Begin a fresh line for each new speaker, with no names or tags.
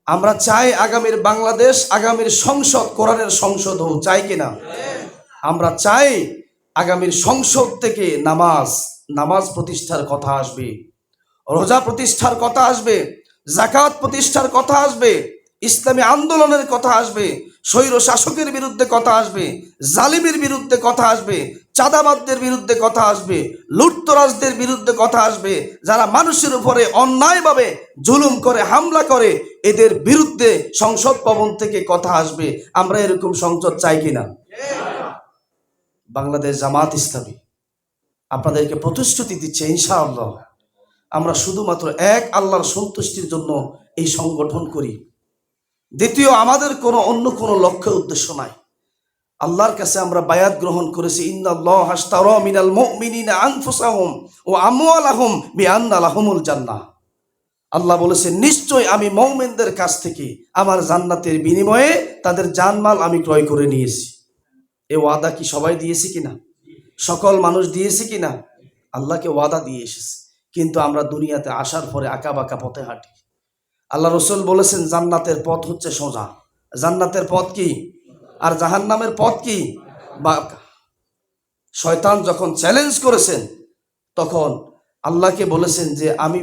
আমরা চাই আগামীর বাংলাদেশ, আগামীর সংসদ কোরআনের সংসদ হোক, চাই কিনা? আমরা চাই আগামীর সংসদ থেকে নামাজ প্রতিষ্ঠার কথা আসবে, রোজা প্রতিষ্ঠার কথা আসবে, যাকাত প্রতিষ্ঠার কথা আসবে, ইসলামী আন্দোলনের কথা আসবে, স্বৈর শাসকের বিরুদ্ধে কথা আসবে, জালিমের বিরুদ্ধে কথা আসবে, চাঁদাবাদদের বিরুদ্ধে কথা আসবে, লুটতরাজদের বিরুদ্ধে কথা আসবে, যারা মানুষের উপরে অন্যায়ভাবে জুলুম করে, হামলা করে, এদের বিরুদ্ধে সংসদ ভবন থেকে কথা আসবে। আমরা এরকম সংসদ চাই কিনা? বাংলাদেশ জামাত ইসলামী আপনাদেরকে প্রতিশ্রুতি দিচ্ছে, ইনশাআল্লাহ আমরা শুধুমাত্র এক আল্লাহর সন্তুষ্টির জন্য এই সংগঠন করি। দ্বিতীয়, আমাদের অন্য কোনো লক্ষ্য উদ্দেশ্য নাই। আল্লাহর কাছে আমরা বায়াত গ্রহণ করেছি, ইন্নাল্লাহা আশতারা মিনাল মুমিনিনা আনফুসাহুম ওয়া আমওয়ালাহুম বিআন্না লাহুমুল জান্নাহ। আল্লাহ বলেছেন, নিশ্চয় আমি মুমিনদের কাছ থেকে আমার জান্নাতের বিনিময়ে তাদের জানমাল আমি ক্রয় করে নিয়েছি। এ ওয়াদা কি সবাই দিয়েছি কিনা? সকল মানুষ দিয়েছি কিনা? আল্লাহকে ওয়াদা দিয়ে এসেছে, কিন্তু আমরা দুনিয়াতে আসার পরে আঁকা বাঁকা পথে হাঁটি। আল্লাহ রসুল বলেছেন, জান্নাতের পথ হচ্ছে সোজা। জান্নাতের পথ কি? আর জাহান্নামের পথ কি? বাঁকা। শয়তান যখন চ্যালেঞ্জ করেছেন, তখন আল্লাহকে বলেছেন যে আমি